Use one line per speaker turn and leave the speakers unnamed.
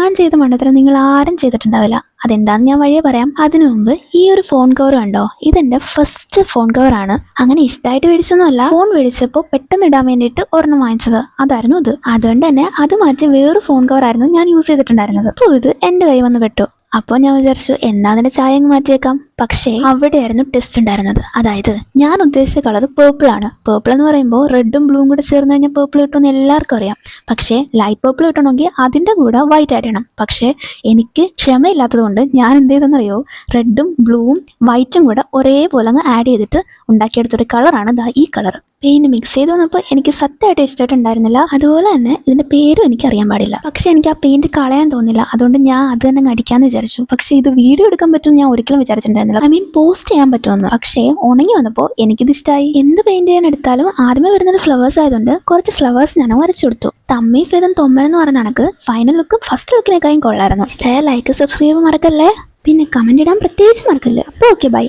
ഞാൻ ചെയ്ത മണ്ടത്തരം നിങ്ങൾ ആരും ചെയ്തിട്ടുണ്ടാവില്ല. അതെന്താന്ന് ഞാൻ വഴിയെ പറയാം. അതിനു മുമ്പ് ഈ ഒരു ഫോൺ കവർ കണ്ടോ, ഇതെന്റെ ഫസ്റ്റ് ഫോൺ കവർ ആണ്. അങ്ങനെ ഇഷ്ടമായിട്ട് മേടിച്ചൊന്നുമല്ല, ഫോൺ മേടിച്ചപ്പോൾ പെട്ടെന്ന് ഇടാൻ വേണ്ടിയിട്ട് ഒരെണ്ണം വാങ്ങിച്ചത് അതായിരുന്നു ഇത്. അതുകൊണ്ട് തന്നെ അത് മാറ്റി വേറൊരു ഫോൺ കവർ ആയിരുന്നു ഞാൻ യൂസ് ചെയ്തിട്ടുണ്ടായിരുന്നത്. അപ്പോൾ ഇത് എന്റെ കൈ വന്ന് പെട്ടു. അപ്പോൾ ഞാൻ വിചാരിച്ചു എന്നാ അതിന്റെ ചായ അങ്ങ് മാറ്റിയേക്കാം. പക്ഷേ അവിടെയായിരുന്നു ടെസ്റ്റ് ഉണ്ടായിരുന്നത്. അതായത് ഞാൻ ഉദ്ദേശിച്ച കളർ പേർപ്പിൾ ആണ്. പേർപ്പിൾ എന്ന് പറയുമ്പോൾ റെഡും ബ്ലൂവും കൂടെ ചേർന്ന് കഴിഞ്ഞാൽ പേർപ്പിൾ കിട്ടുമെന്ന് എല്ലാവർക്കും അറിയാം. പക്ഷേ ലൈറ്റ് പേർപ്പിൾ കിട്ടണമെങ്കിൽ അതിൻ്റെ കൂടെ വൈറ്റ് ആഡ് ചെയ്യണം. പക്ഷേ എനിക്ക് ക്ഷമയില്ലാത്തത് കൊണ്ട് ഞാൻ എന്ത് ചെയ്തെന്നറിയോ, റെഡും ബ്ലൂവും വൈറ്റും കൂടെ ഒരേപോലെ അങ്ങ് ആഡ് ചെയ്തിട്ട് ഉണ്ടാക്കിയെടുത്തൊരു കളറാണ് ദാ ഈ കളർ. പെയിന്റ് മിക്സ് ചെയ്ത് വന്നപ്പോൾ എനിക്ക് സത്യമായിട്ട് ഇഷ്ടമായിട്ടുണ്ടായിരുന്നില്ല. അതുപോലെ തന്നെ ഇതിന്റെ പേരും എനിക്ക് അറിയാൻ പാടില്ല. പക്ഷെ എനിക്ക് ആ പെയിന്റ് കളയാൻ തോന്നില്ല. അതുകൊണ്ട് ഞാൻ അത് തന്നെ അടിക്കാന്ന് വിചാരിച്ചു. പക്ഷെ ഇത് വീഡിയോ എടുക്കാൻ പറ്റും ഞാൻ ഒരിക്കലും വിചാരിച്ചിട്ടുണ്ടായിരുന്നില്ല. ഐ മീൻ പോസ്റ്റ് ചെയ്യാൻ പറ്റുമെന്ന്. പക്ഷേ ഉണങ്ങി വന്നപ്പോൾ എനിക്കിത് ഇഷ്ടമായി. എന്ത് പെയിന്റ് ചെയ്യാൻ എടുത്താലും ആദ്യമേ വരുന്നത് ഫ്ലവേഴ്സ് ആയതുകൊണ്ട് കുറച്ച് ഫ്ലവേഴ്സ് ഞാൻ വരച്ചു കൊടുത്തു. തമ്മി ഫേദം തൊമ്മൻ എന്ന് പറയുന്ന കണക്ക് ഫൈനൽ ലുക്കും ഫസ്റ്റ് ലുക്കിനേക്കാളും കൊള്ളായിരുന്നു. ഇഷ്ടമായ ലൈക്ക് സബ്സ്ക്രൈബ് മറക്കല്ലേ, പിന്നെ കമന്റ് ഇടാൻ പ്രത്യേകിച്ച് മറക്കല്ലേ. അപ്പോൾ ഓക്കെ, ബൈ.